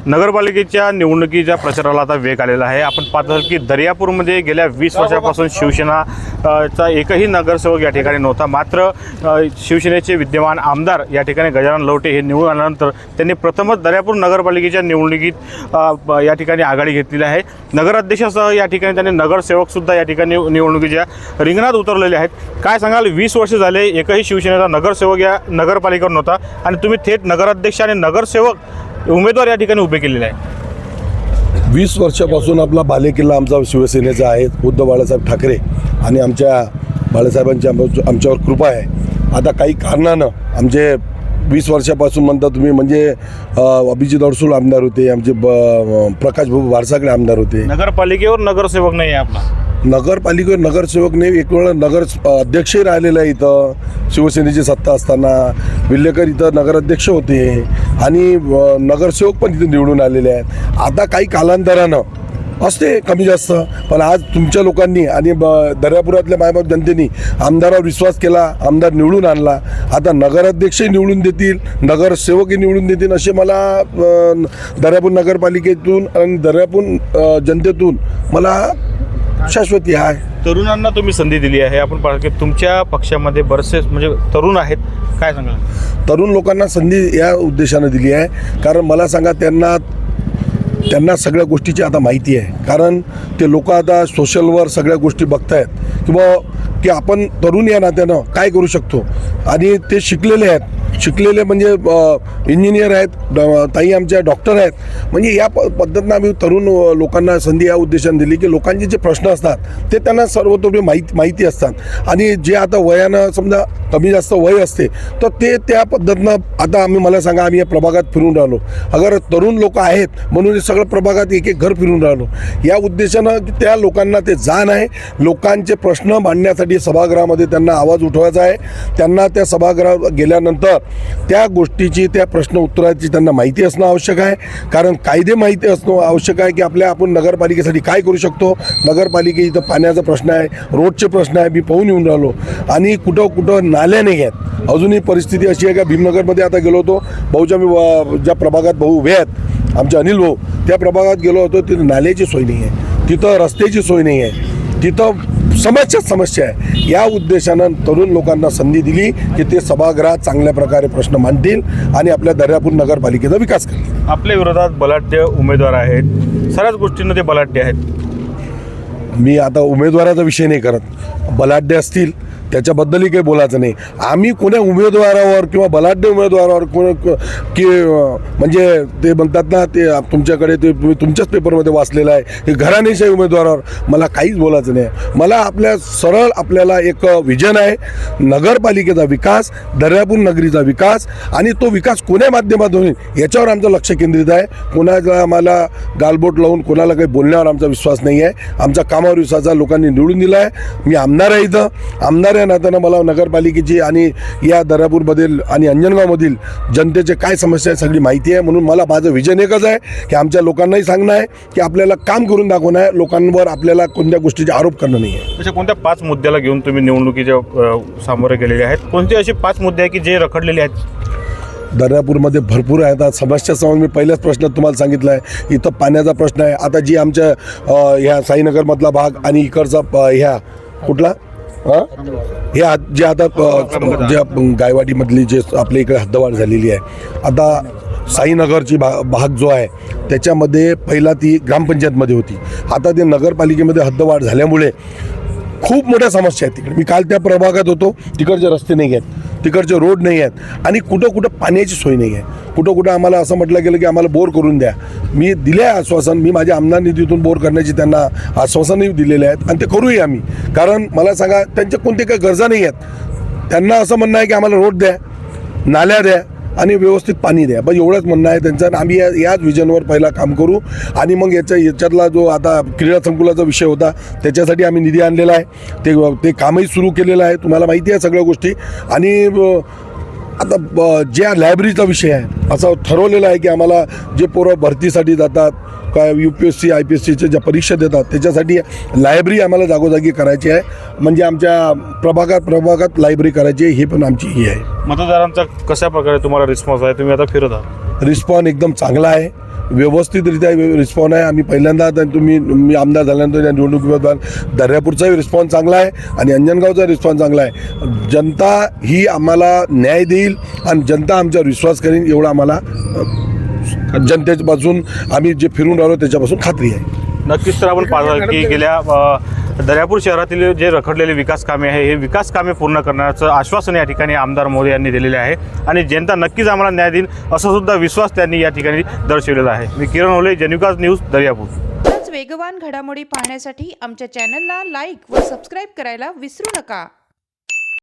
नगरपालिकेच्या निवडणुकीच्या प्रचाराला आता वेग आलेला आहे। आपण पाहतो की दर्यापूरमध्ये गेल्या 20 वर्षापासून शिवसेनाचा एकही नगरसेवक या ठिकाणी नव्हता। मात्र शिवसेनेचे विद्यमान आमदार या ठिकाणी गजानन लवटे हे निवडून आल्यानंतर त्यांनी प्रथमच दर्यापूर नगरपालिकेच्या निवडणुकीत या ठिकाणी आघाडी घेतलेली आहे। नगराध्यक्षासह या ठिकाणी त्यांनी नगरसेवकसुद्धा या ठिकाणी निवडणुकीच्या रिंगणात उतरलेले आहेत। काय सांगाल, 20 वर्ष झाले एकही शिवसेनेचा नगरसेवक या नगरपालिकेवर नव्हता आणि तुम्ही थेट नगराध्यक्ष आणि नगरसेवक उमेदवार या ठिकाणी उभे केलेले आहे। 20 वर्षापासून आपला बालेकिल्ला आमचा शिवसेनेचा आहे। उद्धव बाळासाहेब ठाकरे आणि आमच्या बाळासाहेबांची आमच्यावर कृपा आहे। आता काही कारणानं आमचे 20 वर्षापासून म्हणता तुम्ही म्हणजे अभिजित अडसूळ आमदार होते, आमचे प्रकाश भाऊ वारसाकडे आमदार होते। नगरपालिकेवर नगरसेवक नाही आहे आपला। नगरपालिकेवर नगरसेवक नाही, एक वेळा नगर अध्यक्षही राहिलेला आहे। इथं शिवसेनेची सत्ता असताना विल्हेकर इथं नगराध्यक्ष होते आणि नगरसेवक पण इथे निवडून आलेले आहेत। आता काही कालांतरानं असते कमी जास्त, पण आज तुमच्या लोकांनी आणि दर्यापुरातल्या मायबाप जनतेने आमदारावर विश्वास केला, आमदार निवडून आणला। आता नगराध्यक्षही निवडून देतील, नगरसेवकही निवडून देतील असे मला दर्यापूर नगरपालिकेतून आणि दर्यापूर जनतेतून मला शाश्वती आहे। तरुणांना तुम्ही संधी दिली आहे। आपण पाहतो की तुमच्या पक्षामध्ये बरेचसे म्हणजे तरुण आहेत, काय सांगाल? तरुण लोकांना संधी या उद्देशानं दिली आहे कारण मला सांगा त्यांना सगळ्या गोष्टीची आता माहिती आहे। कारण ते लोक आता सोशलवर सगळ्या गोष्टी बघतायत किंवा की आपण तरुण या नात्यानं काय करू शकतो आणि ते शिकलेले आहेत। शिकलेले म्हणजे इंजिनियर आहेत, ताई आमच्या डॉक्टर आहेत। म्हणजे या पद्धतीनं आम्ही तरुण लोकांना संधी या उद्देशाने दिली की लोकांचे जे प्रश्न असतात ते त्यांना सर्वतोपरी माहिती असतात आणि जे आता वयानं समजा कमी जास्त वय असते तर ते त्या पद्धतीनं आता मला सांगा आम्ही या प्रभागात फिरून राहिलो। अगर तरुण लोक आहेत म्हणून हे सगळं प्रभागात एक एक घर फिरून राहिलो या उद्देशानं की त्या लोकांना ते जाण आहे। लोकांचे प्रश्न मांडण्यासाठी सभागृहामध्ये त्यांना आवाज उठवायचा आहे। त्यांना त्या सभागृहात गेल्यानंतर त्या गोष्टीची त्या प्रश्न उत्तराची त्यांना माहिती असणं आवश्यक आहे। कारण कायदे माहिती असणं आवश्यक आहे की आपण नगरपालिकेसाठी काय करू शकतो। नगरपालिके इथं पाण्याचा प्रश्न आहे, रोडचे प्रश्न आहे, मी पाहून येऊन राहिलो आणि कुठं नाल्या नाही आहेत। अजूनही परिस्थिती अशी आहे का भीमनगरमध्ये आता गेलो होतो, भाऊच्या मी ज्या प्रभागात भाऊ उभे आहेत आमचे अनिल भाऊ, त्या प्रभागात गेलो होतो, तिथं नाल्याची सोय नाही आहे, तिथं रस्त्याची सोय नाही आहे, तिथं समस्या आहे। या उद्देशानं तरुण लोकांना संधी दिली की ते सभागृहात चांगल्या प्रकारे प्रश्न मांडतील आणि आपल्या दर्यापूर नगरपालिकेचा विकास करतील। आपल्या विरोधात बलाढ्य उमेदवार आहेत, सर्वच गोष्टींना ते बलाढ्य आहेत। मी आता उमेदवाराचा विषय नाही करत, बलाढ्य असतील त्याच्याबद्दलही काही बोलायचं नाही। आम्ही कोण्या उमेदवारावर किंवा बलाढ्य उमेदवारावर की म्हणजे ते म्हणतात ना ते तुमच्याकडे ते तुमच्याच पेपरमध्ये वाचलेलं आहे की घराणेशाही उमेदवारावर मला काहीच बोलायचं नाही। मला आपल्याला एक विजन आहे, नगरपालिकेचा विकास, दर्यापूर नगरीचा विकास आणि तो विकास कोण्या माध्यमातून होईल याच्यावर आमचं लक्ष केंद्रित आहे। कोणाला आम्हाला गालबोट लावून कोणाला काही बोलण्यावर आमचा विश्वास नाही आहे। आमच्या कामावर विश्वास लोकांनी निवडून दिला आहे। मी आमदार आहे, इथं आमदार या नात्यानं मला नगरपालिकेची आणि या दर्यापूरमधील आणि अंजनगावमधील जनतेचे काय समस्या आहे सगळी माहिती आहे। म्हणून मला माझं विजन एकच आहे की आमच्या लोकांनाही सांगणं आहे की आपल्याला काम करून दाखवणं आहे, लोकांवर आपल्याला कोणत्या गोष्टीचे आरोप करणं नाही आहे। अशा कोणत्या 5 मुद्द्याला घेऊन तुम्ही निवडणुकीच्या सामोरे गेलेले आहेत? कोणते असे 5 मुद्दे आहेत की जे रखडलेले आहेत? दर्यापूरमध्ये भरपूर आहेत आता समस्या। समोर मी पहिल्याच प्रश्नात तुम्हाला सांगितलं आहे, इथं पाण्याचा प्रश्न आहे। आता जी आमच्या ह्या साईनगरमधला भाग आणि इकडचा ह्या कुठला हे जे आता ज्या गायवाडीमधली जे आपल्या इकडे हद्दवाढ झालेली आहे, आता साईनगरची भाग जो आहे त्याच्यामध्ये पहिला ती ग्रामपंचायतमध्ये होती, आता ते नगरपालिकेमध्ये हद्दवाढ झाल्यामुळे खूप मोठ्या समस्या आहेत तिकडे। मी काल त्या प्रभागात होतो, तिकडचे रस्ते नाही आहेत, तिकडचे रोड नाही आहेत आणि कुठं पाण्याची सोय नाही आहे। कुठं आम्हाला असं म्हटलं गेलं की आम्हाला बोर करून द्या। मी दिले आश्वासन, मी माझ्या आमदार निधीतून बोर करण्याची त्यांना आश्वासनही दिलेले आहेत आणि ते करूही आम्ही। कारण मला सांगा त्यांच्या कोणते काही गरजा नाही आहेत। त्यांना असं म्हणणं आहे की आम्हाला रोड द्या, नाल्या द्या आणि व्यवस्थित पाणी द्या, बस एवढंच म्हणणं आहे त्यांचं। आम्ही याच विजनवर पहिला काम करू आणि मग याच्यातला जो आता क्रीडा संकुलाचा विषय होता त्याच्यासाठी आम्ही निधी आणलेला आहे, ते कामही सुरू केलेलं आहे। तुम्हाला माहिती आहे सगळ्या गोष्टी। आणि आता ज्या लायब्ररीचा विषय आहे असं ठरवलेलं आहे की आम्हाला जे पोरं भरतीसाठी जातात काय UPSC IPSCच्या ज्या परीक्षा देतात त्याच्यासाठी लायब्ररी आम्हाला जागोजागी करायची आहे। म्हणजे आमच्या प्रभागात लायब्ररी करायची आहे, हे पण आमची ही आहे। मतदारांचा कशा प्रकारे तुम्हाला रिस्पॉन्स आहे? तुम्ही आता फिरत आहात, रिस्पॉन्स एकदम चांगला आहे। व्यवस्थितरित्या रिस्पॉन्स आहे. आम्ही पहिल्यांदा आता मी आमदार झाल्यानंतर या निवडणुकीबद्दल दर्यापूरचाही रिस्पॉन्स चांगला आहे आणि अंजनगावचा रिस्पॉन्स चांगला आहे. जनता ही आम्हाला न्याय देईल आणि जनता आमच्यावर विश्वास करेल एवढं आम्हाला जनतेपासून आम्ही जे फिरून राहिलो त्याच्यापासून खात्री आहे. नक्कीच. तर आपण पाहिलं की गेल्या दर्यापूर शहरातील जे रखडलेले विकास कामे आहे हे विकास कामे पूर्ण करण्याचं आश्वासन या ठिकाणी आमदार मोदी यांनी दिलेले आहे आणि जनता नक्कीच आम्हाला न्याय देईल असा सुद्धा विश्वास त्यांनी या ठिकाणी दर्शवलेला आहे. मी किरण ओले, जनविकास न्यूज, दर्यापूर. वेगवान घडामोडी पाहण्यासाठी आमच्या चॅनलला लाईक व सबस्क्राईब करायला विसरू नका.